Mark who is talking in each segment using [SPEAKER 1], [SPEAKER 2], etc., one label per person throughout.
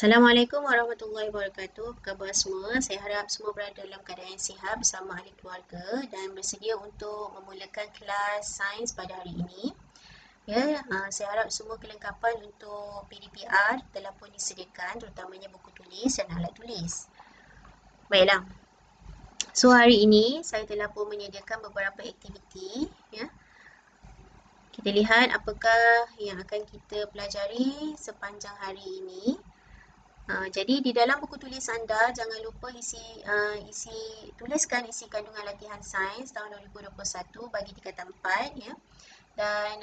[SPEAKER 1] Assalamualaikum warahmatullahi wabarakatuh. Apa khabar semua? Saya harap semua berada dalam keadaan yang sihat bersama ahli keluarga dan bersedia untuk memulakan kelas sains pada hari ini. Ya, saya harap semua kelengkapan untuk PDPR telah pun disediakan, terutamanya buku tulis dan alat tulis. Baiklah. So hari ini saya telah pun menyediakan beberapa aktiviti, ya. Kita lihat apakah yang akan kita pelajari sepanjang hari ini. Jadi di dalam buku tulis anda jangan lupa tuliskan isi kandungan latihan sains tahun 2021 bagi tingkatan 4, ya. Dan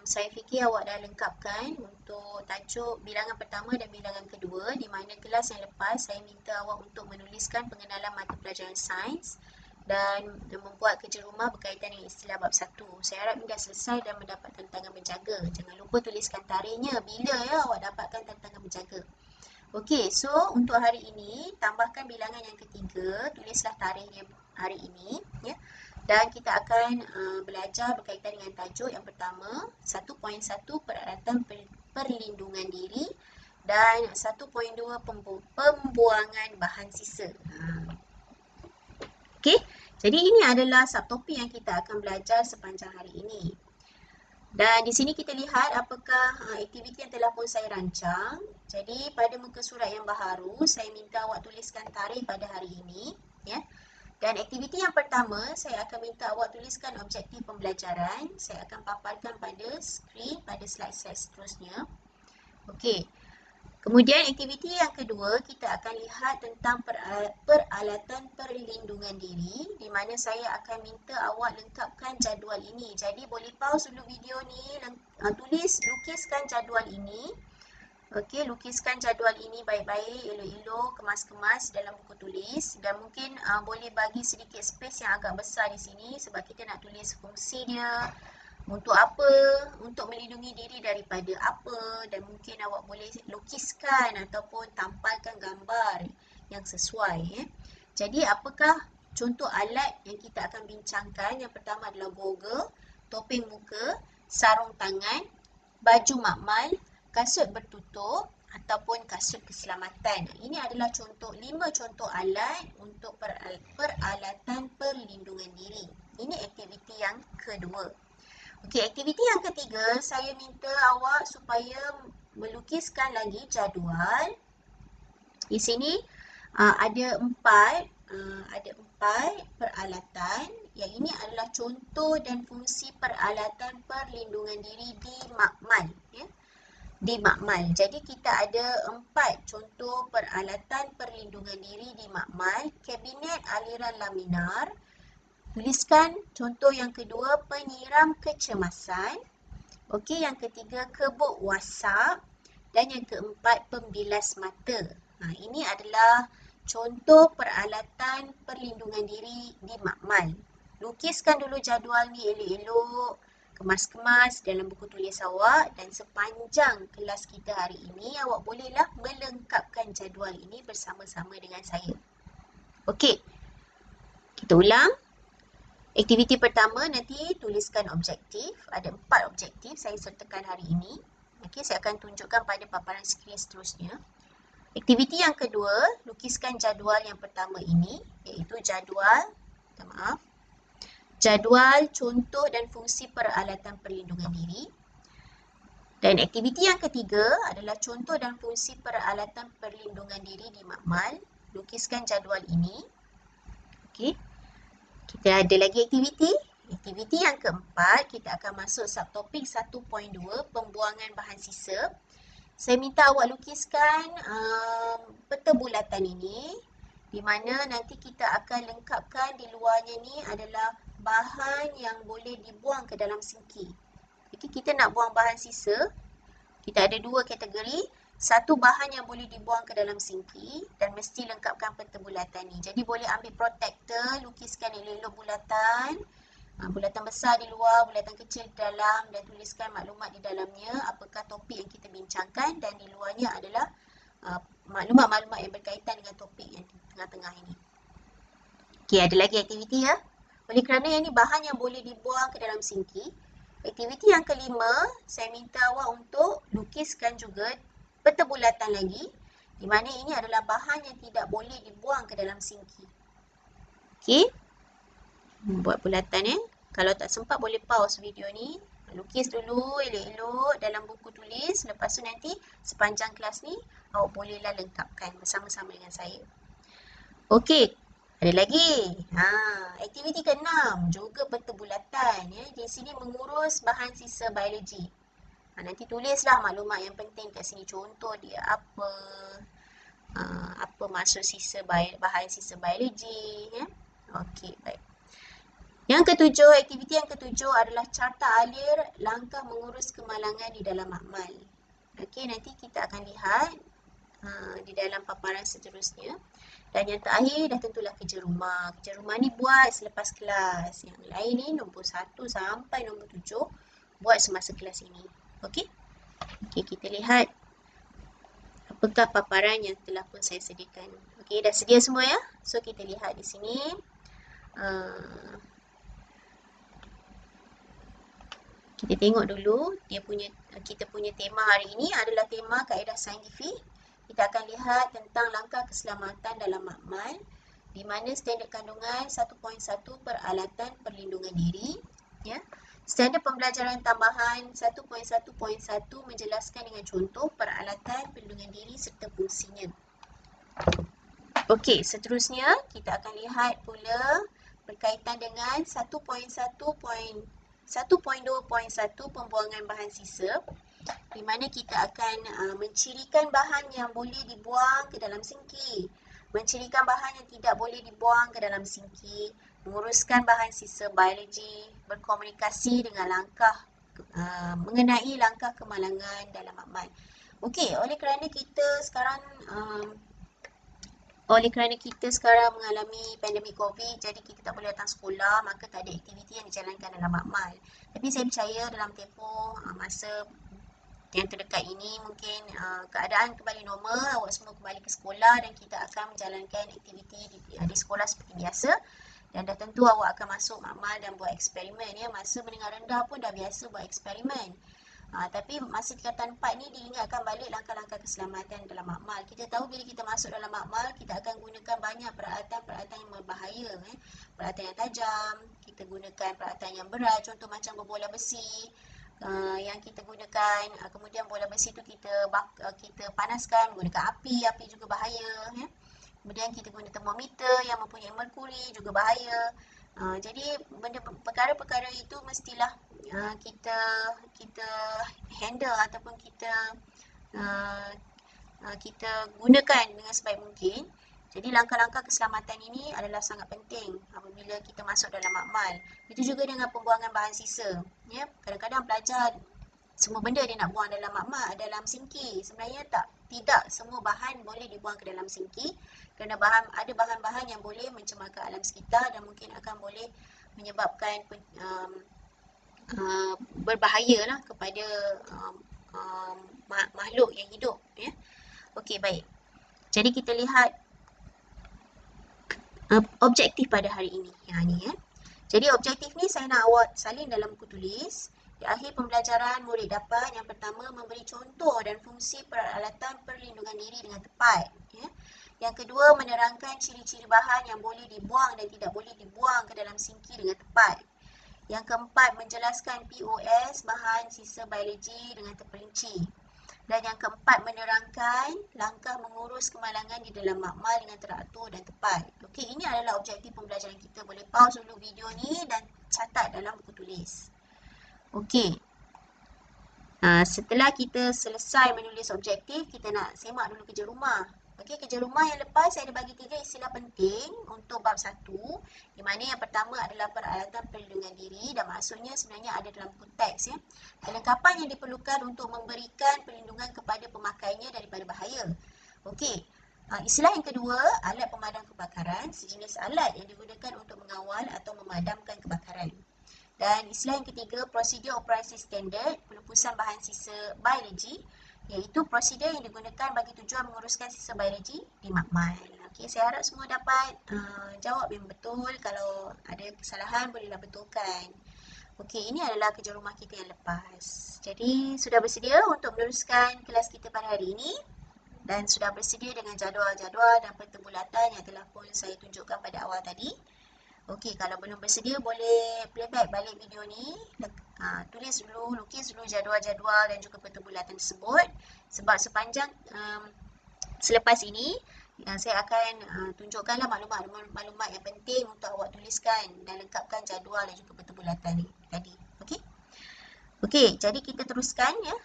[SPEAKER 1] saya fikir awak dah lengkapkan untuk tajuk bilangan pertama dan bilangan kedua, di mana kelas yang lepas saya minta awak untuk menuliskan pengenalan mata pelajaran sains dan membuat kerja rumah berkaitan dengan istilah bab 1. Saya harap anda selesai dan mendapat tantangan menjaga. Jangan lupa tuliskan tarikhnya bila ya awak dapatkan tantangan menjaga. Okey, so untuk hari ini tambahkan bilangan yang ketiga, tulislah tarikhnya hari ini, ya. Dan kita akan belajar berkaitan dengan tajuk yang pertama, 1.1 peralatan perlindungan diri dan 1.2 pembuangan bahan sisa. Okey, jadi ini adalah subtopik yang kita akan belajar sepanjang hari ini. Dan di sini kita lihat apakah aktiviti yang telah pun saya rancang. Jadi pada muka surat yang baharu, saya minta awak tuliskan tarikh pada hari ini, ya. Dan aktiviti yang pertama, saya akan minta awak tuliskan objektif pembelajaran. Saya akan paparkan pada skrin pada slide-slide seterusnya. Okey. Kemudian aktiviti yang kedua, kita akan lihat tentang peralatan perlindungan diri, di mana saya akan minta awak lengkapkan jadual ini. Jadi boleh pause dulu video ni, lukiskan jadual ini. Okey, lukiskan jadual ini baik-baik, elok-elok, kemas-kemas dalam buku tulis, dan mungkin boleh bagi sedikit space yang agak besar di sini sebab kita nak tulis fungsi dia. Untuk apa, untuk melindungi diri daripada apa, dan mungkin awak boleh lukiskan ataupun tampalkan gambar yang sesuai, ya. Jadi apakah contoh alat yang kita akan bincangkan? Yang pertama adalah goggle, topeng muka, sarung tangan, baju makmal, kasut bertutup ataupun kasut keselamatan. Ini adalah 5 contoh alat untuk peralatan perlindungan diri. Ini aktiviti yang kedua. Okey, aktiviti yang ketiga, saya minta awak supaya melukiskan lagi jadual. Di sini ada empat peralatan. Yang ini adalah contoh dan fungsi peralatan perlindungan diri di makmal, ya. Di makmal. Jadi kita ada 4 contoh peralatan perlindungan diri di makmal. Kabinet aliran laminar. Tuliskan contoh yang kedua, penyiram kecemasan. Okey, yang ketiga, kebuk wasap. Dan yang keempat, pembilas mata. Ini adalah contoh peralatan perlindungan diri di makmal. Lukiskan dulu jadual ni elok-elok, kemas-kemas dalam buku tulis awak, dan sepanjang kelas kita hari ini, awak bolehlah melengkapkan jadual ini bersama-sama dengan saya. Okey, kita ulang. Aktiviti pertama, nanti tuliskan objektif. Ada 4 objektif saya sertakan hari ini. Okey, saya akan tunjukkan pada paparan skrin seterusnya. Aktiviti yang kedua, lukiskan jadual yang pertama ini, iaitu jadual contoh dan fungsi peralatan perlindungan diri. Dan aktiviti yang ketiga adalah contoh dan fungsi peralatan perlindungan diri di makmal. Lukiskan jadual ini. Okey. Kita ada lagi aktiviti. Aktiviti yang keempat, kita akan masuk subtopik 1.2, pembuangan bahan sisa. Saya minta awak lukiskan peta bulatan ini, di mana nanti kita akan lengkapkan di luarnya ni adalah bahan yang boleh dibuang ke dalam sinki. Jadi kita nak buang bahan sisa, kita ada 2 kategori. Satu, bahan yang boleh dibuang ke dalam sinki dan mesti lengkapkan peta bulatan ni. Jadi boleh ambil protector, lukiskan elok-elok bulatan. Bulatan besar di luar, bulatan kecil di dalam, dan tuliskan maklumat di dalamnya apakah topik yang kita bincangkan, dan di luarnya adalah maklumat-maklumat yang berkaitan dengan topik yang di tengah-tengah ini. Okey, ada lagi aktiviti ya. Oleh kerana yang ni bahan yang boleh dibuang ke dalam sinki, aktiviti yang kelima, saya minta awak untuk lukiskan juga peta bulatan lagi, di mana ini adalah bahan yang tidak boleh dibuang ke dalam sinki. Okey. Buat bulatan ya. Kalau tak sempat boleh pause video ni. Lukis dulu elok-elok dalam buku tulis. Lepas tu nanti sepanjang kelas ni awak bolehlah lengkapkan bersama-sama dengan saya. Okey. Ada lagi. Aktiviti ke-6 juga peta bulatan ya. Di sini mengurus bahan sisa biologi. Nanti tulislah maklumat yang penting kat sini. Contoh dia apa. Apa maksud bahan sisa biologi ya. Okey, baik. Yang ketujuh, aktiviti yang ketujuh adalah carta alir langkah mengurus kemalangan di dalam makmal. Okey, nanti kita akan lihat di dalam paparan seterusnya. Dan yang terakhir dah tentulah kerja rumah. Kerja rumah ni buat selepas kelas. Yang lain ni nombor 1 sampai nombor 7 buat semasa kelas ini. Okey? Okey, kita lihat apakah paparan yang telah pun saya sediakan. Okey, dah sedia semua ya? So, kita lihat di sini. Kita tengok dulu kita punya tema hari ini adalah tema kaedah saintifik. Kita akan lihat tentang langkah keselamatan dalam makmal di mana standard kandungan 1.1 peralatan perlindungan diri ya. Standard pembelajaran tambahan 1.1.1 menjelaskan dengan contoh peralatan perlindungan diri serta fungsinya. Okey, seterusnya kita akan lihat pula berkaitan dengan 1.2.1 pembuangan bahan sisa di mana kita akan mencirikan bahan yang boleh dibuang ke dalam sinki, mencirikan bahan yang tidak boleh dibuang ke dalam sinki, menguruskan bahan sisa biologi, berkomunikasi dengan mengenai langkah kemalangan dalam makmal. Okey, oleh kerana kita sekarang mengalami pandemik COVID, jadi kita tak boleh datang sekolah, maka tak ada aktiviti yang dijalankan dalam makmal. Tapi saya percaya dalam tempoh masa yang terdekat ini mungkin keadaan kembali normal, awak semua kembali ke sekolah dan kita akan menjalankan aktiviti di sekolah seperti biasa. Dan dah tentu awak akan masuk makmal dan buat eksperimen ya. Masa menengah rendah pun dah biasa buat eksperimen. Tapi masa tingkatan 4 ni diingatkan balik langkah-langkah keselamatan dalam makmal. Kita tahu bila kita masuk dalam makmal, kita akan gunakan banyak peralatan-peralatan yang berbahaya. Peralatan yang tajam, kita gunakan peralatan yang berat, contoh macam berbola besi yang kita gunakan. Kemudian bola besi tu kita panaskan menggunakan api juga bahaya. Kemudian kita guna termometer yang mempunyai merkuri juga bahaya. Jadi perkara-perkara itu mestilah kita handle ataupun kita gunakan dengan sebaik mungkin. Jadi langkah-langkah keselamatan ini adalah sangat penting apabila kita masuk dalam makmal. Itu juga dengan pembuangan bahan sisa. Ya, kadang-kadang pelajar semua benda dia nak buang dalam makmal, dalam sinki. Sebenarnya tidak semua bahan boleh dibuang ke dalam sinki kerana ada bahan-bahan yang boleh mencemarkan alam sekitar dan mungkin akan boleh menyebabkan berbahayalah kepada makhluk yang hidup ya. Okey, baik. Jadi kita lihat objektif pada hari ini. Jadi objektif ni saya nak awak salin dalam buku tulis. Di akhir pembelajaran, murid dapat yang pertama memberi contoh dan fungsi peralatan perlindungan diri dengan tepat. Ya. Yang kedua, menerangkan ciri-ciri bahan yang boleh dibuang dan tidak boleh dibuang ke dalam sinki dengan tepat. Yang keempat, menjelaskan POS, bahan sisa biologi dengan terperinci. Dan yang keempat, menerangkan langkah mengurus kemalangan di dalam makmal dengan teratur dan tepat. Okey, ini adalah objektif pembelajaran kita. Boleh pause dulu video ni dan catat dalam buku tulis. Okey. Setelah kita selesai menulis objektif, kita nak semak dulu kerja rumah. Okey, kerja rumah yang lepas saya ada bagi 3 istilah penting untuk bab 1, di mana yang pertama adalah peralatan perlindungan diri dan maksudnya sebenarnya ada dalam buku teks ya. Kelengkapan yang diperlukan untuk memberikan perlindungan kepada pemakainya daripada bahaya. Okey. Istilah yang kedua, alat pemadam kebakaran, sejenis alat yang digunakan untuk mengawal atau memadamkan kebakaran. Dan istilah yang ketiga, prosedur operasi standard, pelupusan bahan sisa biologi, iaitu prosedur yang digunakan bagi tujuan menguruskan sisa biologi di makmal. Okey, saya harap semua dapat jawab yang betul. Kalau ada kesalahan, bolehlah betulkan. Okey, ini adalah kerja rumah kita yang lepas. Jadi, sudah bersedia untuk meneruskan kelas kita pada hari ini? dan sudah bersedia dengan jadual-jadual dan pertebulatan yang telah pun saya tunjukkan pada awal tadi. Okey, kalau belum bersedia boleh playback balik video ni. Tulis dulu, lukis dulu jadual-jadual dan juga pertebulatan tersebut. Sebab sepanjang selepas ini saya akan tunjukkanlah maklumat-maklumat yang penting untuk awak tuliskan dan lengkapkan jadual dan juga pertebulatan ni tadi. Okey. Okey, jadi kita teruskan ya.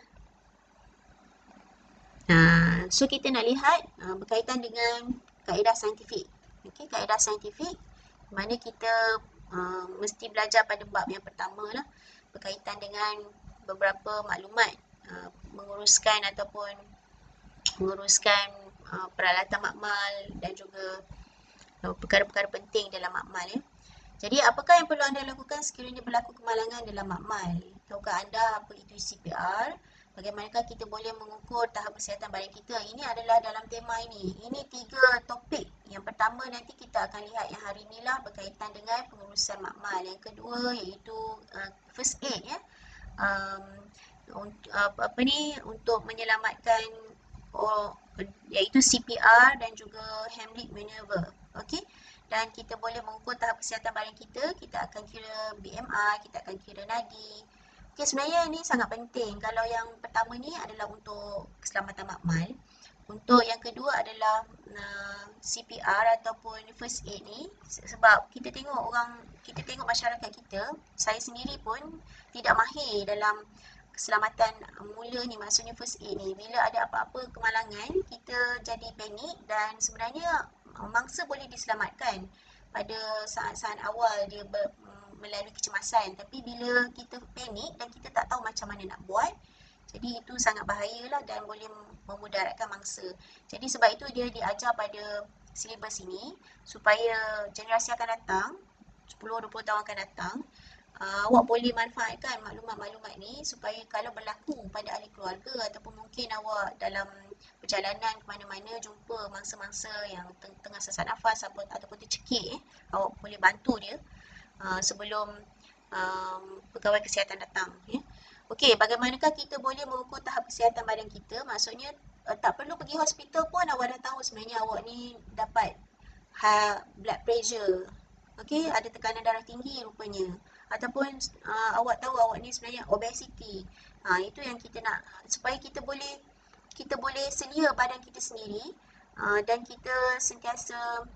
[SPEAKER 1] So kita nak lihat berkaitan dengan kaedah saintifik. Okey, kaedah saintifik mana kita mesti belajar pada bab yang pertama lah, berkaitan dengan beberapa maklumat menguruskan peralatan makmal dan juga perkara-perkara penting dalam makmal ya. Jadi apakah yang perlu anda lakukan sekiranya berlaku kemalangan dalam makmal? Tahukah anda apa itu CPR? Bagaimanakah kita boleh mengukur tahap kesihatan badan kita? Ini adalah dalam tema ini. Ini 3 topik. Yang pertama nanti kita akan lihat yang hari inilah berkaitan dengan pengurusan makmal. Yang kedua iaitu first aid ya. Untuk menyelamatkan iaitu CPR dan juga Heimlich maneuver. Okey. Dan kita boleh mengukur tahap kesihatan badan kita. Kita akan kira BMI, kita akan kira nadi. Okey, sebenarnya ini sangat penting. Kalau yang pertama ni adalah untuk keselamatan makmal. Untuk yang kedua adalah CPR ataupun first aid ni, sebab kita tengok masyarakat kita, saya sendiri pun tidak mahir dalam keselamatan mula ni, maksudnya first aid ni. Bila ada apa-apa kemalangan, kita jadi panik dan sebenarnya mangsa boleh diselamatkan pada saat-saat awal dia melalui kecemasan. Tapi bila kita panik dan kita tak tahu macam mana nak buat, jadi itu sangat bahayalah dan boleh memudaratkan mangsa. Jadi sebab itu dia diajar pada silibus ini supaya generasi akan datang, 10-20 tahun akan datang, awak boleh manfaatkan maklumat-maklumat ni supaya kalau berlaku pada ahli keluarga ataupun mungkin awak dalam perjalanan ke mana-mana jumpa mangsa-mangsa yang tengah sesak nafas ataupun tercekik, awak boleh bantu dia sebelum pegawai kesihatan datang ya. Okey, bagaimanakah kita boleh mengukur tahap kesihatan badan kita? Maksudnya tak perlu pergi hospital pun awak dah tahu sebenarnya awak ni dapat blood pressure. Okey, ada tekanan darah tinggi rupanya. Ataupun awak tahu awak ni sebenarnya obesity. Itu yang kita nak supaya kita boleh selia badan kita sendiri dan kita sentiasa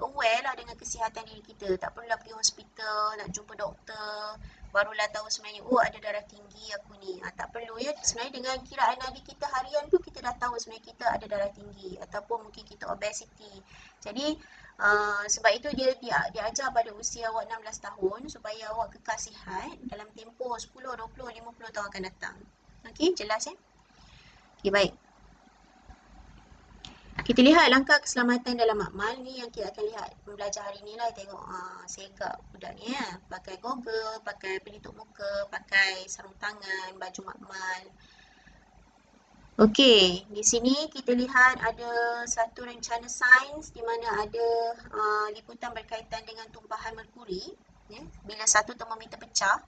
[SPEAKER 1] aware lah dengan kesihatan diri kita. Tak perlulah pergi hospital, nak jumpa doktor, barulah tahu sebenarnya ada darah tinggi aku ni. Tak perlu ya. Sebenarnya dengan kiraan nadi kita harian tu kita dah tahu sebenarnya kita ada darah tinggi ataupun mungkin kita obesity. Jadi sebab itu dia diajar pada usia awak 16 tahun supaya awak kekal sihat dalam tempoh 10, 20, 50 tahun akan datang. Okey, jelas ya? Okey, baik. Kita lihat langkah keselamatan dalam makmal ni yang kita akan lihat belajar hari ni lah. Tengok segak budak ni ya. Pakai goggle, pakai pelitup muka, pakai sarung tangan, baju makmal. Okey, di sini kita lihat ada satu rencana sains di mana ada liputan berkaitan dengan tumpahan merkuri ya, bila satu termometer pecah.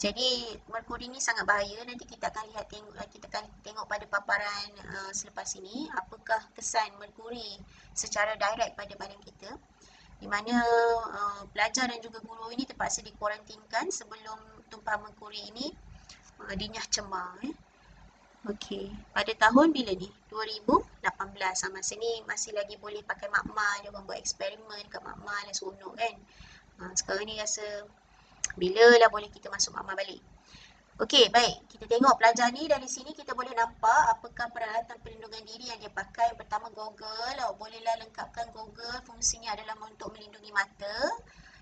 [SPEAKER 1] Jadi merkuri ni sangat bahaya. Nanti kita akan tengok pada paparan selepas ini apakah kesan merkuri secara direct pada badan kita, di mana pelajar dan juga guru ini terpaksa dikuarantinkan sebelum tumpahan merkuri ini dinyah cemar ya. Okey, pada tahun bila ni? 2018. Masa ni masih lagi boleh pakai makmal, dia orang buat eksperimen kat makmal yang seronok kan. Sekarang ni rasa bila lah boleh kita masuk makmal balik. Okey, baik. Kita tengok pelajar ni dari sini kita boleh nampak apakah peralatan perlindungan diri yang dia pakai. Pertama goggle, bolehlah lengkapkan goggle. Fungsinya adalah untuk melindungi mata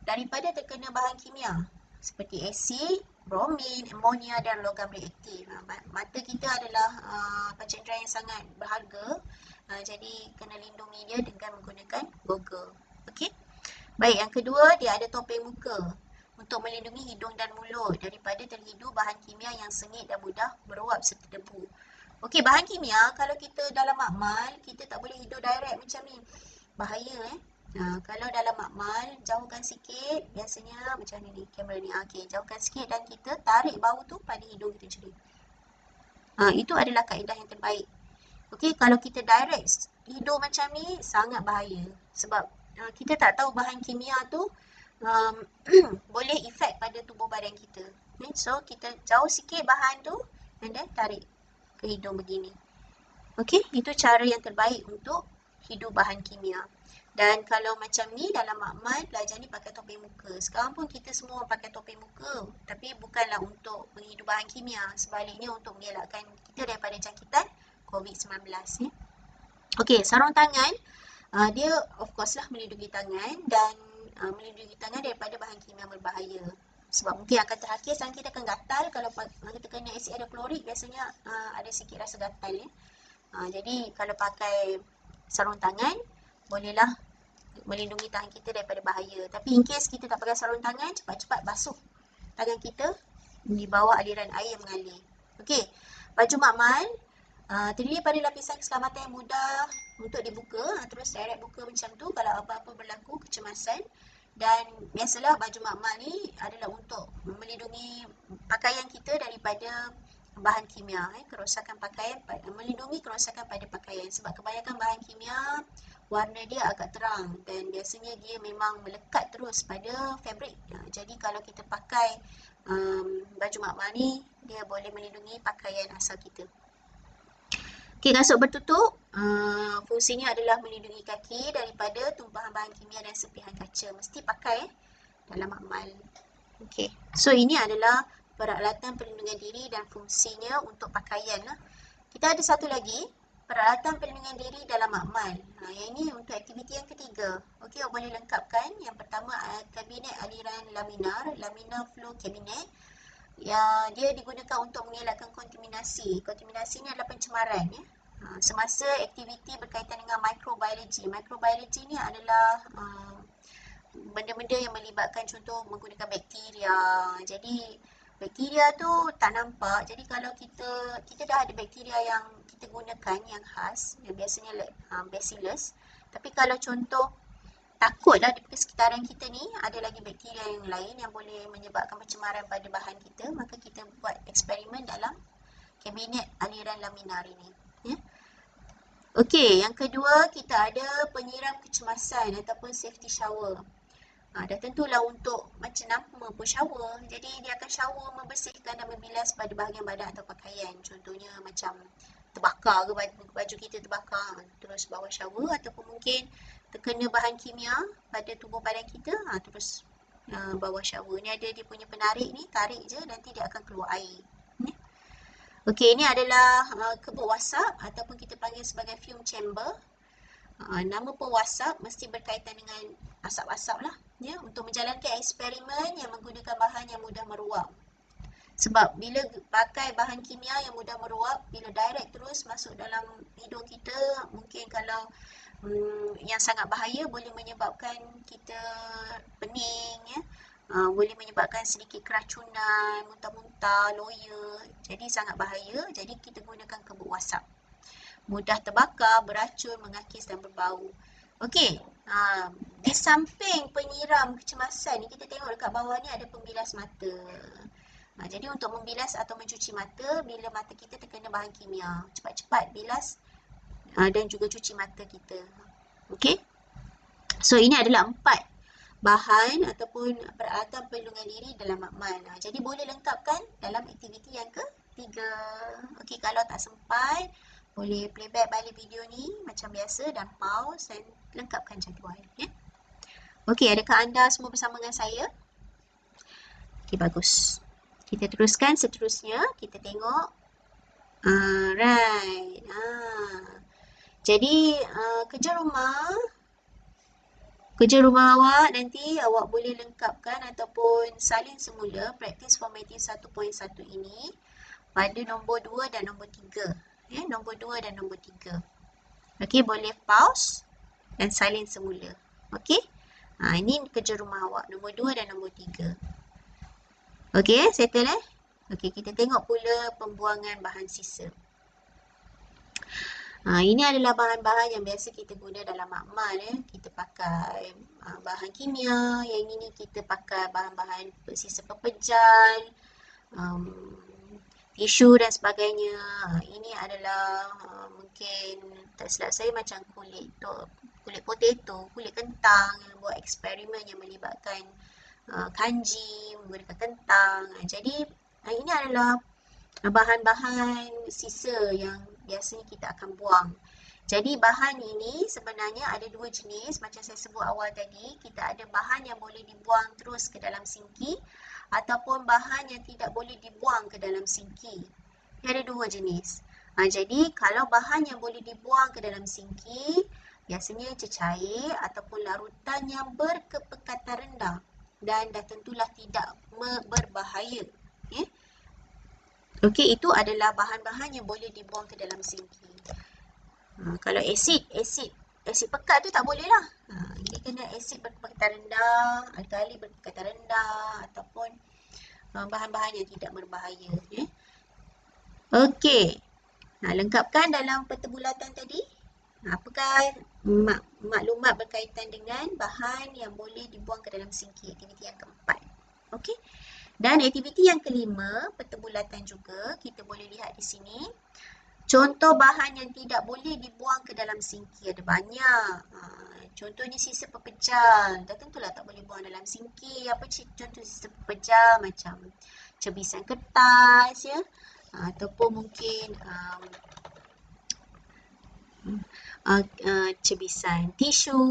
[SPEAKER 1] daripada terkena bahan kimia seperti asid, bromin, amonia dan logam reaktif. Mata kita adalah panca indera yang sangat berharga. Jadi kena lindungi dia dengan menggunakan goggle. Okey. Baik, yang kedua dia ada topeng muka untuk melindungi hidung dan mulut daripada terhidu bahan kimia yang sengit dan mudah meruap serta debu. Okey, bahan kimia kalau kita dalam makmal kita tak boleh hidup direct macam ni. Bahaya kalau dalam makmal jauhkan sikit, biasanya macam ni kamera ni. Okey, jauhkan sikit dan kita tarik bau tu pada hidung kita macam ni. Itu adalah kaedah yang terbaik. Okey, kalau kita direct hidung macam ni sangat bahaya sebab kita tak tahu bahan kimia tu um, boleh efek pada tubuh badan kita. So kita jauh sikit bahan tu and then tarik ke hidung begini. Okey, itu cara yang terbaik untuk hidu bahan kimia. Dan kalau macam ni dalam makmal pelajar ni pakai topeng muka. Sekarang pun kita semua pakai topeng muka, tapi bukanlah untuk menghidu bahan kimia, sebaliknya untuk mengelakkan kita daripada jangkitan COVID-19 ya. Okey, sarung tangan dia of course lah melindungi tangan dan melindungi tangan daripada bahan kimia berbahaya. Sebab mungkin akan terhakis tangan kita akan gatal kalau kita kena asid hidroklorik, biasanya ada sikit rasa gatal ya. Jadi kalau pakai sarung tangan bolehlah melindungi tangan kita daripada bahaya. Tapi in case kita tak pakai sarung tangan, cepat-cepat basuh tangan kita di bawah aliran air yang mengalir. Okey, baju makmal terdiri pada lapisan keselamatan yang mudah untuk dibuka, terus direct buka macam tu kalau apa-apa berlaku kecemasan. Dan biasalah baju makmal ni adalah untuk melindungi pakaian kita daripada bahan kimia, kerosakan pakaian, melindungi kerosakan pada pakaian sebab kebanyakan bahan kimia warna dia agak terang dan biasanya dia memang melekat terus pada fabrik. Jadi kalau kita pakai baju makmal ni, dia boleh melindungi pakaian asal kita. Okey, kasut bertutup fungsinya adalah melindungi kaki daripada tumpahan bahan kimia dan serpihan kaca. Mesti pakai dalam makmal. Okey, so ini adalah peralatan perlindungan diri dan fungsinya untuk pakaian lah. Kita ada satu lagi, peralatan perlindungan diri dalam makmal. Yang ini untuk aktiviti yang ketiga. Okey, boleh lengkapkan. Yang pertama, kabinet aliran laminar, laminar flow cabinet. Ya, dia digunakan untuk mengelakkan kontaminasi. Kontaminasi ni adalah pencemaran ya. Semasa aktiviti berkaitan dengan microbiology. Microbiology ni adalah benda-benda yang melibatkan contoh menggunakan bakteria. Jadi bakteria tu tak nampak. Jadi kalau kita dah ada bakteria yang kita gunakan yang khas, yang biasanya bacillus. Tapi kalau contoh takutlah di sekitaran kita ni ada lagi bakteria yang lain yang boleh menyebabkan pencemaran pada bahan kita, maka kita buat eksperimen dalam kabinet aliran laminar ini ya. Okey, yang kedua kita ada penyiram kecemasan ataupun safety shower. Dah tentulah untuk macam nama pun shower. Jadi dia akan shower membersihkan dan membilas pada bahagian badan atau pakaian. Contohnya macam terbakar ke baju kita terbakar, terus bawa shower ataupun mungkin terkena bahan kimia pada tubuh badan kita, terus bawa shower. Ni ada dia punya penarik ni, tarik je nanti dia akan keluar air. Okey, ini adalah kebut wasap ataupun kita panggil sebagai fume chamber. Nama pewasap mesti berkaitan dengan asap-asap lah ya, untuk menjalankan eksperimen yang menggunakan bahan yang mudah meruap. Sebab bila pakai bahan kimia yang mudah meruap, bila direct terus masuk dalam hidung kita, mungkin kalau yang sangat bahaya boleh menyebabkan kita pening ya. Boleh menyebabkan sedikit keracunan, muntah-muntah, loya. Jadi sangat bahaya. Jadi kita gunakan kebut wasap. Mudah terbakar, beracun, mengakis dan berbau. Okey, di samping penyiram kecemasan ni kita tengok dekat bawah ni ada pembilas mata. Jadi untuk membilas atau mencuci mata bila mata kita terkena bahan kimia, cepat-cepat bilas dan juga cuci mata kita. Okey. So ini adalah 4 bahan ataupun peralatan perlindungan diri dalam makmal. Jadi boleh lengkapkan dalam aktiviti yang ketiga. Okey, kalau tak sempat boleh playback balik video ni macam biasa dan pause dan lengkapkan jadual ya. Okey, adakah anda semua bersama dengan saya? Okey, bagus. Kita teruskan seterusnya. Kita tengok. Right. Jadi kerja rumah awak nanti awak boleh lengkapkan ataupun salin semula praktis formative 1.1 ini pada nombor 2 dan nombor 3. Ya, nombor 2 dan nombor 3. Okey, boleh pause dan salin semula. Okey. Ini kerja rumah awak nombor 2 dan nombor 3. Okey, settle Okey, kita tengok pula pembuangan bahan sisa. Ini adalah bahan-bahan yang biasa kita guna dalam makmal ya. Kita pakai bahan kimia, yang ini kita pakai bahan-bahan sisa pepejal, tisu dan sebagainya. Ini adalah mungkin tak silap saya macam kulit potato, kulit kentang yang buat eksperimen yang melibatkan kanji menggunakan kentang. Jadi ini adalah bahan-bahan sisa yang biasanya kita akan buang. Jadi bahan ini sebenarnya ada dua jenis. Macam saya sebut awal tadi, kita ada bahan yang boleh dibuang terus ke dalam sinki ataupun bahan yang tidak boleh dibuang ke dalam sinki. Ada dua jenis. Jadi kalau bahan yang boleh dibuang ke dalam sinki, biasanya cecair ataupun larutan yang berkepekatan rendah dan dah tentulah tidak berbahaya. Okay? Okey, itu adalah bahan-bahan yang boleh dibuang ke dalam sinki. Kalau asid pekat tu tak boleh lah. Dia kena asid berkepekatan rendah, alkali berkepekatan rendah ataupun bahan-bahan yang tidak berbahaya. Okey, lengkapkan dalam pertebulatan tadi. Apakah maklumat berkaitan dengan bahan yang boleh dibuang ke dalam sinki, aktiviti yang keempat. Okey. Dan aktiviti yang kelima, pertebulatan juga, kita boleh lihat di sini. Contoh bahan yang tidak boleh dibuang ke dalam sinki ada banyak. Contohnya sisa pepejal. Dah tentulah tak boleh buang dalam sinki. Apa contoh sisa pepejal macam cebisan kertas ya. Ataupun mungkin cebisan tisu,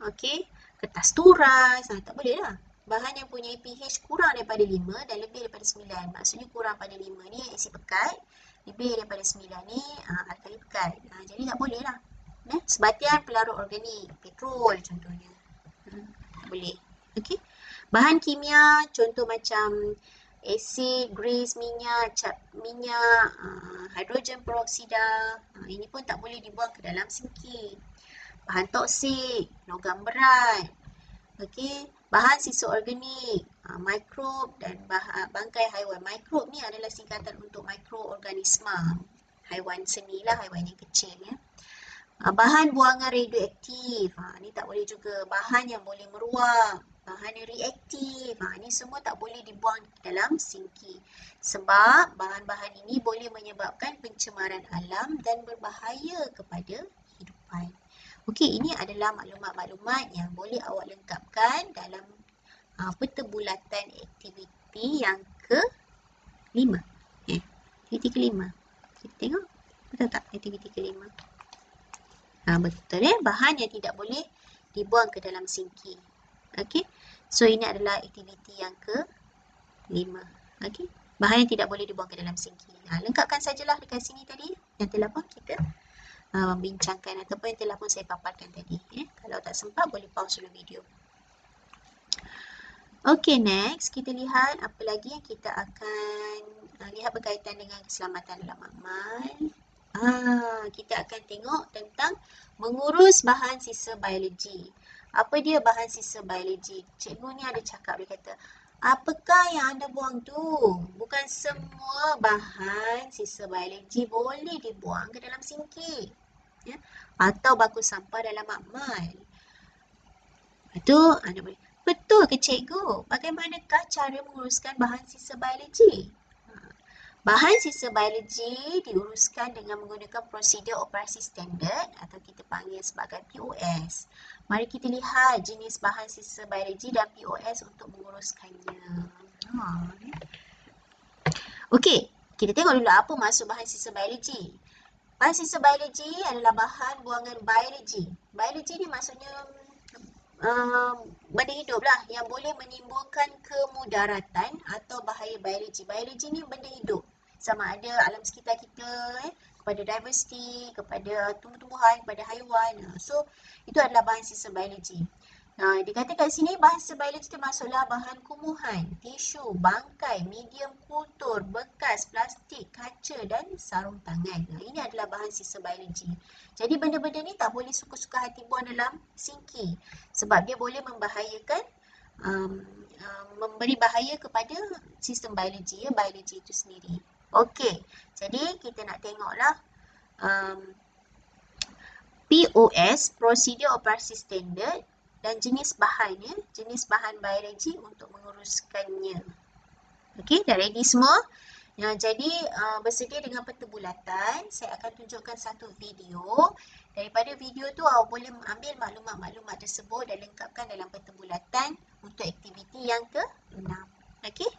[SPEAKER 1] okey, kertas turas, tak boleh lah. Bahan yang punya pH kurang daripada 5 dan lebih daripada 9. Maksudnya kurang pada 5 ni asid pekat, lebih daripada 9 ni alkali pekat. Jadi tak boleh lah. Sebatian pelarut organik, petrol contohnya. Tak boleh. Okey. Bahan kimia contoh macam asid, grease, minyak, cat minyak, hidrogen peroksida, ini pun tak boleh dibuang ke dalam sinki. Bahan toksik, logam berat, okey, bahan sisa organik, mikrob dan bangkai haiwan. Mikrob ni adalah singkatan untuk mikroorganisma, haiwan seni lah, haiwan yang kecil ya. Bahan buangan radioaktif, ni tak boleh juga. Bahan yang boleh meruap, bahan yang reaktif, ni semua tak boleh dibuang dalam sinki. Sebab bahan-bahan ini boleh menyebabkan pencemaran alam dan berbahaya kepada kehidupan. Okey, ini adalah maklumat-maklumat yang boleh awak lengkapkan dalam pertebulatan aktiviti yang ke-5. Aktiviti ke-5. Kita tengok, betul tak aktiviti ke-5? Betul bahan yang tidak boleh dibuang ke dalam sinki. Okey. So ini adalah aktiviti yang ke-5. Okey. Bahan yang tidak boleh dibuang ke dalam sinki. Lengkapkan sajalah dekat sini tadi yang telah pun kita membincangkan ataupun yang telah pun saya paparkan tadi. Kalau tak sempat boleh pause dulu video. Okey, next kita lihat apa lagi yang kita akan lihat berkaitan dengan keselamatan dalam amal. Kita akan tengok tentang mengurus bahan sisa biologi. Apa dia bahan sisa biologi? Cikgu ni ada cakap, dia kata, apakah yang anda buang tu? Bukan semua bahan sisa biologi boleh dibuang ke dalam sinki. Ya? Atau baku sampah dalam amal. Itu anda boleh. Betul ke cikgu? Bagaimanakah cara menguruskan bahan sisa biologi? Bahan sisa biologi diuruskan dengan menggunakan prosedur operasi standard atau kita panggil sebagai POS. Mari kita lihat jenis bahan sisa biologi dan POS untuk menguruskannya. Okey, kita tengok dulu apa maksud bahan sisa biologi. Bahan sisa biologi adalah bahan buangan biologi. Biologi ni maksudnya benda hidup lah yang boleh menimbulkan kemudaratan atau bahaya biologi. Biologi ni benda hidup. Sama ada alam sekitar kita, kepada diversity, kepada tumbuh-tumbuhan, kepada haiwan. So, itu adalah bahan sisa biologi. Dikatakan sini bahan sisa biologi termasuklah bahan kumuhan, tisu, bangkai, medium kultur, bekas, plastik, kaca dan sarung tangan. Ini adalah bahan sisa biologi. Jadi benda-benda ni tak boleh suka-suka hati buang dalam sinki. Sebab dia boleh membahayakan, memberi bahaya kepada sistem biologi, biologi itu sendiri. Okey, jadi kita nak tengoklah POS, Prosedur Operasi Standard dan jenis bahannya, jenis bahan biologi untuk menguruskannya. Okey, dah ready semua? Ya, jadi bersedia dengan peta bulatan, saya akan tunjukkan satu video. Daripada video tu awak boleh ambil maklumat-maklumat tersebut dan lengkapkan dalam peta bulatan untuk aktiviti yang ke-6. Okey?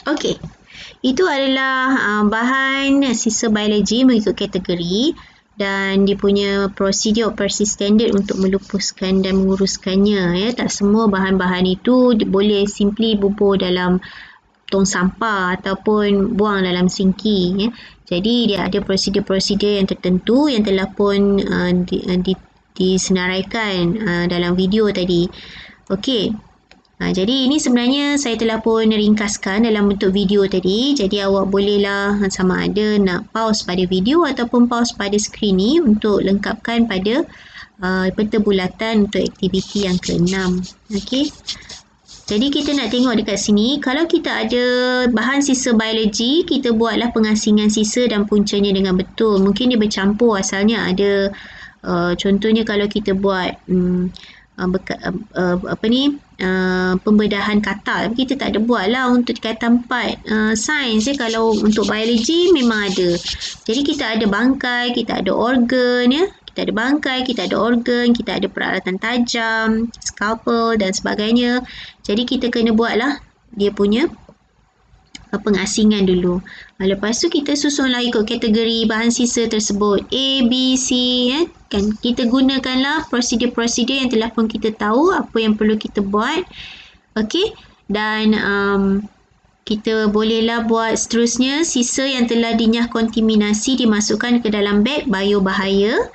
[SPEAKER 1] Okey. Itu adalah bahan sisa biologi mengikut kategori dan dia punya prosedur operasi standard untuk melupuskan dan menguruskannya, ya. Tak semua bahan-bahan itu boleh simply bubur dalam tong sampah ataupun buang dalam sinki, ya. Jadi dia ada prosedur-prosedur yang tertentu yang telah pun disenaraikan dalam video tadi. Okey. Jadi ini sebenarnya saya telah pun ringkaskan dalam bentuk video tadi. Jadi awak bolehlah sama ada nak pause pada video ataupun pause pada skrin ni untuk lengkapkan pada peta bulatan untuk aktiviti yang ke-6. Okey. Jadi kita nak tengok dekat sini, kalau kita ada bahan sisa biologi, kita buatlah pengasingan sisa dan puncanya dengan betul. Mungkin dia bercampur, asalnya ada contohnya kalau kita buat pembedahan kata, kita tak ada buat lah untuk tingkatan 4 sains, ya. Kalau untuk biologi memang ada. Jadi kita ada bangkai, kita ada organ, ya. Kita ada bangkai, kita ada organ, kita ada peralatan tajam, scalpel dan sebagainya. Jadi kita kena buatlah dia punya pengasingan dulu. Lepas tu kita susunlah ikut kategori bahan sisa tersebut, A, B, C, ya. Kan kita gunakanlah prosedur-prosedur yang telah pun kita tahu apa yang perlu kita buat. Okey, dan kita bolehlah buat seterusnya. Sisa yang telah dinyah kontaminasi dimasukkan ke dalam beg biobahaya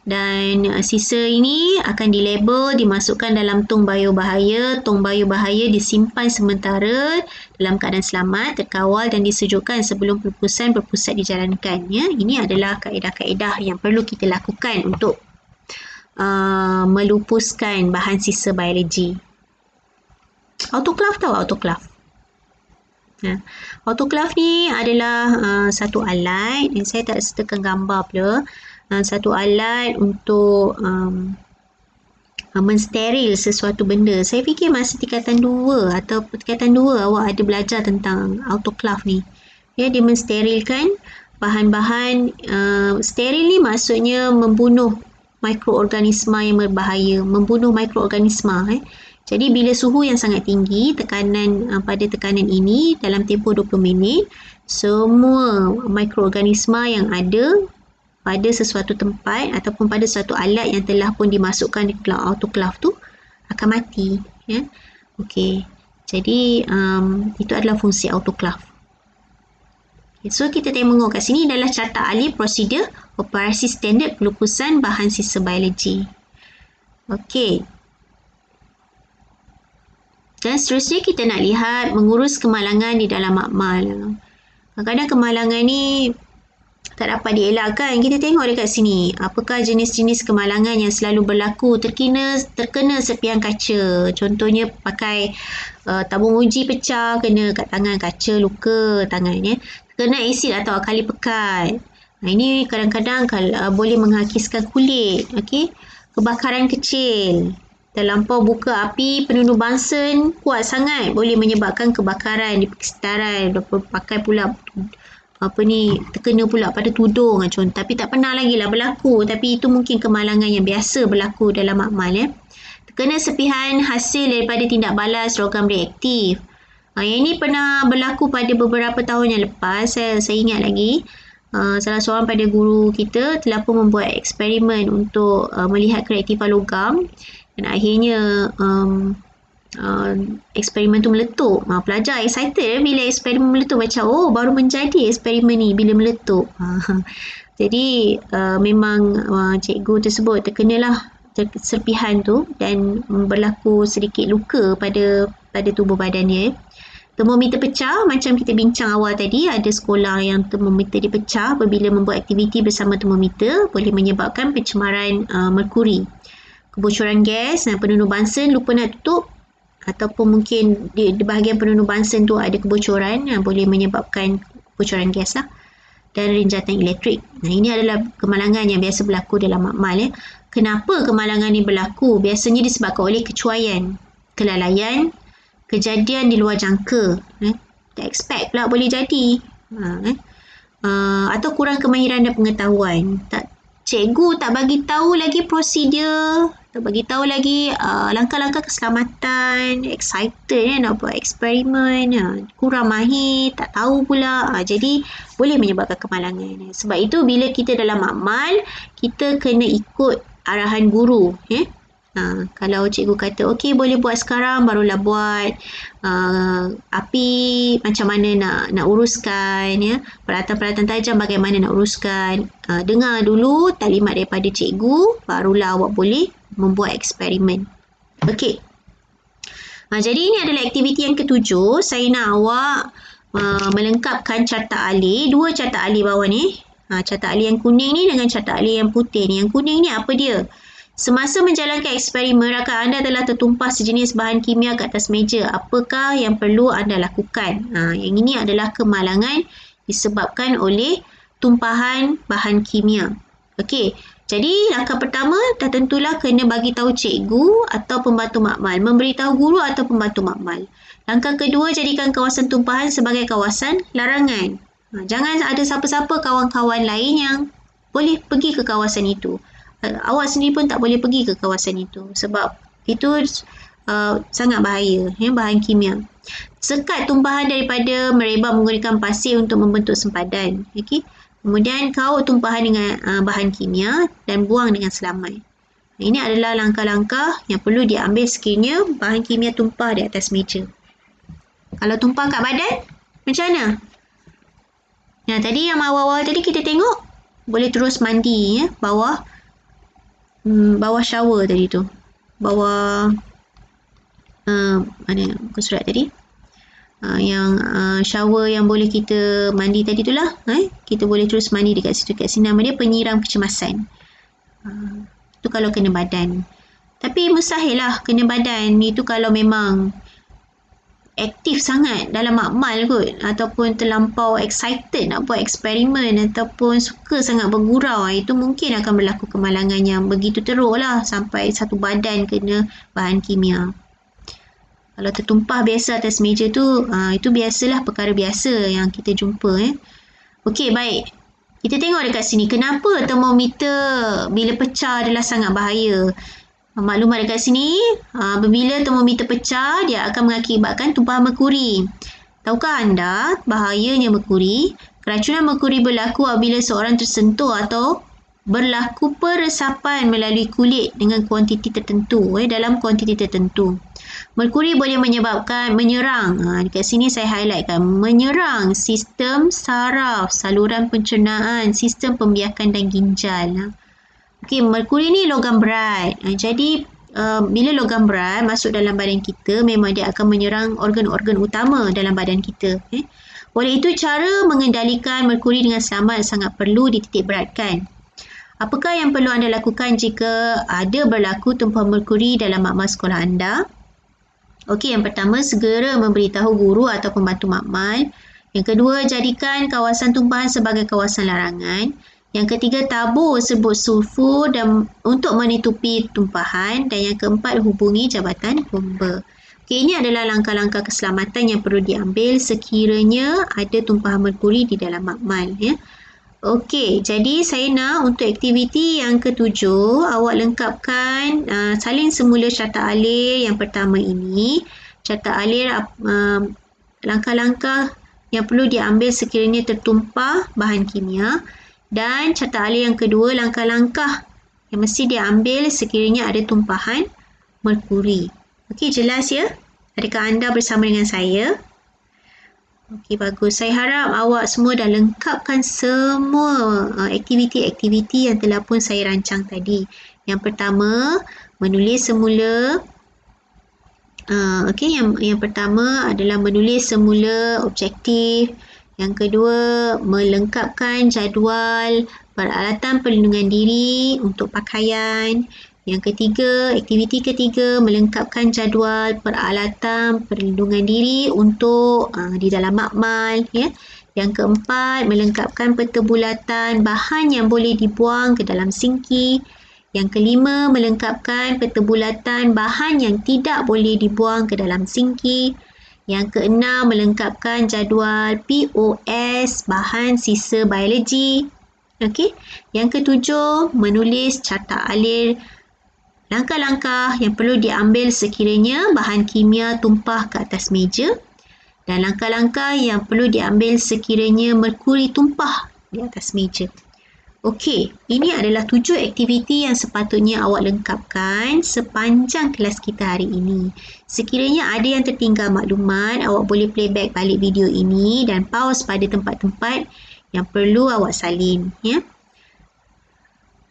[SPEAKER 1] dan sisa ini akan dilabel, dimasukkan dalam tong biobahaya. Tong biobahaya disimpan sementara dalam keadaan selamat, terkawal dan disejukkan sebelum pelupusan berpusat dijalankan, ya. Ini adalah kaedah-kaedah yang perlu kita lakukan untuk melupuskan bahan sisa biologi. Autoclave, tahu autoclave? Autoclave ni adalah satu alat, saya tak sertakan gambar pula, satu alat untuk mensteril sesuatu benda. Saya fikir masa tingkatan 2 atau tingkatan 2 awak ada belajar tentang autoclave ni. Ya, dia mensterilkan bahan-bahan. Steril ni maksudnya membunuh mikroorganisma yang berbahaya, membunuh mikroorganisma. Jadi bila suhu yang sangat tinggi, tekanan pada tekanan ini dalam tempoh 20 minit, semua mikroorganisma yang ada pada sesuatu tempat ataupun pada suatu alat yang telah pun dimasukkan di dalam autoclave tu akan mati, ya. Okey. Jadi itu adalah fungsi autoclave. Okay, so kita tengok kat sini adalah carta ahli prosedur operasi standard pelupusan bahan sisa biologi. Okey. Dan seterusnya kita nak lihat mengurus kemalangan di dalam makmal. Kadang-kadang kemalangan ni tak dapat dielakkan. Kita tengok dekat sini. Apakah jenis-jenis kemalangan yang selalu berlaku terkena serpihan kaca. Contohnya pakai tabung uji pecah, kena kat tangan kaca, luka tangan. Ya. Terkena asid atau akali pekat. Ini kadang-kadang boleh menghakiskan kulit. Okay. Kebakaran kecil. Terlampau buka api penunuh bansen kuat sangat boleh menyebabkan kebakaran di persekitaran. Pakai pula terkena pula pada tudung contoh. Tapi tak pernah lagi lah berlaku. Tapi itu mungkin kemalangan yang biasa berlaku dalam makmal. Ya. Terkena serpihan hasil daripada tindak balas logam reaktif. Yang ini pernah berlaku pada beberapa tahun yang lepas. Saya ingat lagi. Salah seorang pada guru kita telah pun membuat eksperimen untuk melihat kereaktifan logam. Dan akhirnya eksperimen tu meletup. Pelajar excited bila eksperimen meletup. Macam baru menjadi eksperimen ni bila meletup. Jadi memang cikgu tersebut terkenalah serpihan tu dan berlaku sedikit luka pada tubuh badan dia. Termometer pecah macam kita bincang awal tadi. Ada sekolah yang termometer dipecah apabila membuat aktiviti bersama termometer boleh menyebabkan pencemaran merkuri. Kebocoran gas dan penunuh bansen lupa nak tutup ataupun mungkin di bahagian penunuh bansen tu ada kebocoran yang boleh menyebabkan kebocoran gas lah dan rinjatan elektrik. Ini adalah kemalangan yang biasa berlaku dalam makmal. Ya. Kenapa kemalangan ini berlaku? Biasanya disebabkan oleh kecuaian, kelalaian, kejadian di luar jangka. Tak expect pula boleh jadi. Atau kurang kemahiran dan pengetahuan. Cikgu tak bagi tahu lagi prosedur, tak bagi tahu lagi langkah-langkah keselamatan, excited nak buat eksperimen, kurang mahir, tak tahu pula. Jadi boleh menyebabkan kemalangan. Sebab itu bila kita dalam makmal, kita kena ikut arahan guru. Kalau cikgu kata okey boleh buat sekarang, barulah buat. Api macam mana nak uruskan, ya. Peralatan-peralatan tajam bagaimana nak uruskan. Dengar dulu taklimat daripada cikgu, barulah awak boleh membuat eksperimen. Okey. Jadi ini adalah aktiviti yang ketujuh. Saya nak awak melengkapkan carta ahli, dua carta ahli bawah ni. Carta ahli yang kuning ni dengan carta ahli yang putih ni. Yang kuning ni apa dia? Semasa menjalankan eksperimen, rakan anda telah tertumpah sejenis bahan kimia ke atas meja. Apakah yang perlu anda lakukan? Yang ini adalah kemalangan disebabkan oleh tumpahan bahan kimia. Okey, jadi langkah pertama dah tentulah kena bagi tahu cikgu atau pembantu makmal. Memberitahu guru atau pembantu makmal. Langkah kedua, jadikan kawasan tumpahan sebagai kawasan larangan. Jangan ada siapa-siapa kawan-kawan lain yang boleh pergi ke kawasan itu. Awak sendiri pun tak boleh pergi ke kawasan itu sebab itu sangat bahaya, bahan kimia. Sekat tumpahan daripada merebak menggunakan pasir untuk membentuk sempadan. Okay? Kemudian kaut tumpahan dengan bahan kimia dan buang dengan selamat. Ini adalah langkah-langkah yang perlu diambil sekiranya bahan kimia tumpah di atas meja. Kalau tumpah kat badan, macam mana? Tadi yang awal-awal tadi kita tengok boleh terus mandi, bawah shower tadi tu. Bawah mana muka surat tadi? Yang shower yang boleh kita mandi tadi tu lah. Kita boleh terus mandi dekat situ. Kat sini nama dia penyiram kecemasan. Itu kalau kena badan. Tapi mustahil lah kena badan. Itu kalau memang aktif sangat dalam makmal kot, ataupun terlampau excited nak buat eksperimen, ataupun suka sangat bergurau, itu mungkin akan berlaku kemalangan yang begitu teruk lah sampai satu badan kena bahan kimia. Kalau tertumpah biasa atas meja tu, itu biasalah perkara biasa yang kita jumpa. Okey, baik. Kita tengok dekat sini, kenapa termometer bila pecah adalah sangat bahaya. Maklumat dekat sini, apabila termometer pecah, dia akan mengakibatkan tumpahan merkuri. Tahukah anda bahayanya merkuri? Keracunan merkuri berlaku apabila seorang tersentuh atau berlaku peresapan melalui kulit dengan kuantiti tertentu, dalam kuantiti tertentu. Merkuri boleh menyebabkan menyerang, dekat sini saya highlightkan, menyerang sistem saraf, saluran pencernaan, sistem pembiakan dan ginjal. Okey, merkuri ni logam berat. Jadi bila logam berat masuk dalam badan kita, memang dia akan menyerang organ-organ utama dalam badan kita. Oleh itu, cara mengendalikan merkuri dengan selamat sangat perlu dititik beratkan. Apakah yang perlu anda lakukan jika ada berlaku tumpahan merkuri dalam makmal sekolah anda? Okey, yang pertama, segera memberitahu guru atau pembantu makmal. Yang kedua, jadikan kawasan tumpahan sebagai kawasan larangan. Yang ketiga, tabur serbuk sulfur dan untuk menutupi tumpahan. Dan yang keempat, hubungi jabatan bomba. Okey, ini adalah langkah-langkah keselamatan yang perlu diambil sekiranya ada tumpahan merkuri di dalam makmal. Okey, jadi saya nak untuk aktiviti yang ketujuh, awak lengkapkan salin semula carta alir yang pertama ini. Carta alir langkah-langkah yang perlu diambil sekiranya tertumpah bahan kimia. Dan carta alir yang kedua, langkah-langkah yang mesti diambil sekiranya ada tumpahan merkuri. Okey, jelas ya? Adakah anda bersama dengan saya? Okey, bagus. Saya harap awak semua dah lengkapkan semua aktiviti-aktiviti yang telah pun saya rancang tadi. Yang pertama, menulis semula. Okey, yang pertama adalah menulis semula objektif. Yang kedua, melengkapkan jadual peralatan perlindungan diri untuk pakaian. Yang ketiga, aktiviti ketiga, melengkapkan jadual peralatan perlindungan diri untuk di dalam makmal. Yang keempat, melengkapkan peta bulatan bahan yang boleh dibuang ke dalam sinki. Yang kelima, melengkapkan peta bulatan bahan yang tidak boleh dibuang ke dalam sinki. Yang keenam, melengkapkan jadual POS bahan sisa biologi. Okey. Yang ketujuh, menulis carta alir langkah-langkah yang perlu diambil sekiranya bahan kimia tumpah ke atas meja dan langkah-langkah yang perlu diambil sekiranya merkuri tumpah di atas meja. Okey, ini adalah 7 aktiviti yang sepatutnya awak lengkapkan sepanjang kelas kita hari ini. Sekiranya ada yang tertinggal maklumat, awak boleh playback balik video ini dan pause pada tempat-tempat yang perlu awak salin.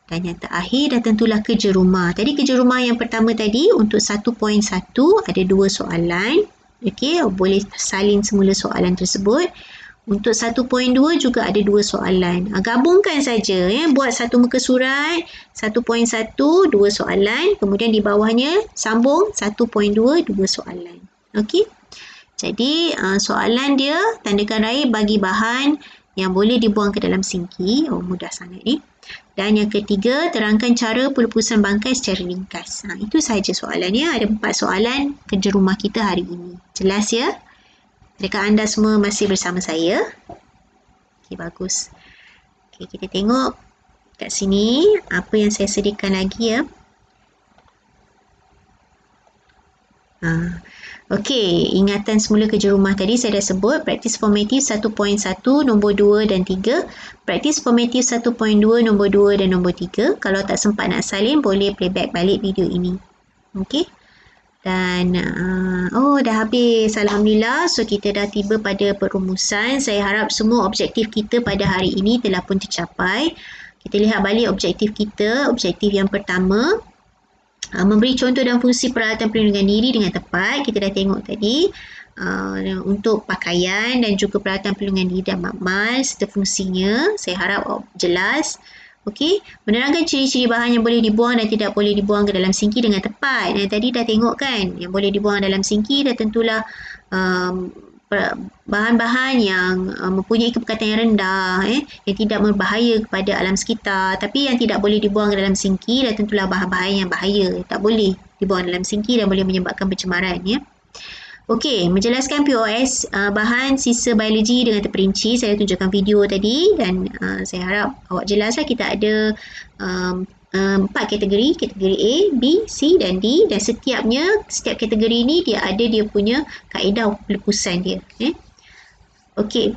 [SPEAKER 1] Dan yang terakhir dan tentulah kerja rumah. Tadi kerja rumah yang pertama tadi untuk 1.1 ada 2 soalan. Okey, boleh salin semula soalan tersebut. Untuk 1.2 juga ada 2 soalan. Gabungkan saja, buat satu muka surat 1.1 2 soalan, kemudian di bawahnya sambung 1.2 2 soalan. Okey. Jadi soalan dia tandakan raih bagi bahan yang boleh dibuang ke dalam sinki. Mudah sangat ni. Dan yang ketiga, terangkan cara pelepasan bangkai secara ringkas. Itu sahaja soalannya. Ada 4 soalan kerja rumah kita hari ini. Jelas ya? Adakah anda semua masih bersama saya? Okey, bagus. Okey, kita tengok kat sini apa yang saya sediakan lagi ya. Okey, ingatan semula kerja rumah tadi saya dah sebut. Praktis formatif 1.1 nombor 2 dan 3. Praktis formatif 1.2 nombor 2 dan nombor 3. Kalau tak sempat nak salin, boleh playback balik video ini. Okey. Dan dah habis, alhamdulillah. So kita dah tiba pada perumusan. Saya harap semua objektif kita pada hari ini telah pun tercapai. Kita lihat balik objektif kita. Objektif yang pertama, memberi contoh dan fungsi peralatan perlindungan diri dengan tepat. Kita dah tengok tadi untuk pakaian dan juga peralatan perlindungan diri dan makmal serta fungsinya. Saya harap jelas. Okey, menerangkan ciri-ciri bahan yang boleh dibuang dan tidak boleh dibuang ke dalam sinki dengan tepat. Tadi dah tengok kan, yang boleh dibuang dalam sinki dah tentulah bahan-bahan yang mempunyai kepekatan yang rendah, yang tidak berbahaya kepada alam sekitar. Tapi yang tidak boleh dibuang ke dalam sinki dah tentulah bahan-bahan yang bahaya, tak boleh dibuang dalam sinki dan boleh menyebabkan pencemaran. Okey, menjelaskan POS bahan sisa biologi dengan terperinci. Saya tunjukkan video tadi dan saya harap awak jelaslah. Kita ada 4 kategori. Kategori A, B, C dan D. Dan setiap kategori ni dia ada dia punya kaedah pelepasan dia. Okey.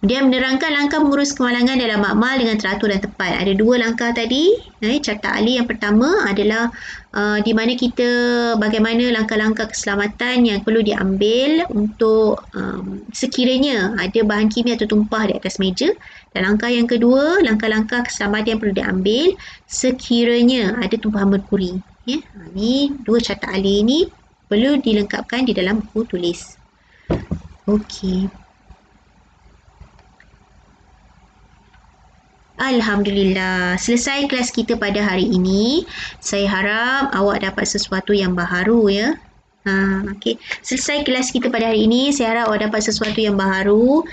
[SPEAKER 1] Dia menerangkan langkah mengurus kemalangan dalam makmal dengan teratur dan tepat. Ada 2 langkah tadi. Carta ahli yang pertama adalah di mana kita bagaimana langkah-langkah keselamatan yang perlu diambil untuk sekiranya ada bahan kimia tertumpah di atas meja. Dan langkah yang kedua, langkah-langkah keselamatan yang perlu diambil sekiranya ada tumpahan merkuri. Ini 2 carta ahli ini perlu dilengkapkan di dalam buku tulis. Okey. Alhamdulillah, selesai kelas kita pada hari ini. Saya harap awak dapat sesuatu yang baharu ya. Okay. Selesai kelas kita pada hari ini. Saya harap awak dapat sesuatu yang baharu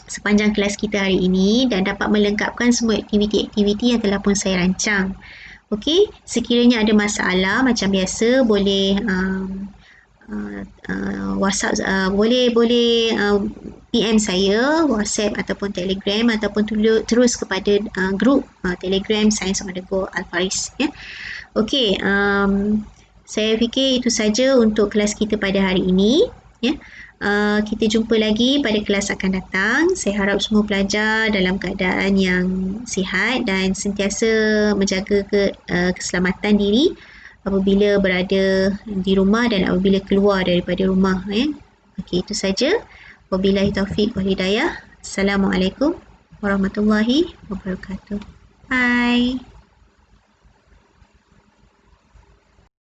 [SPEAKER 1] sepanjang kelas kita hari ini dan dapat melengkapkan semua aktiviti-aktiviti yang telah pun saya rancang. Okey, sekiranya ada masalah macam biasa boleh WhatsApp, boleh PM saya, WhatsApp ataupun Telegram ataupun terus kepada grup Telegram Science on the Go Al-Faris ya. Okey, saya fikir itu saja untuk kelas kita pada hari ini ya. Kita jumpa lagi pada kelas akan datang. Saya harap semua pelajar dalam keadaan yang sihat dan sentiasa menjaga keselamatan diri apabila berada di rumah dan apabila keluar daripada rumah ya. Okey, itu saja. Wabillahi taufiq wal hidayah. Assalamualaikum warahmatullahi wabarakatuh. Bye.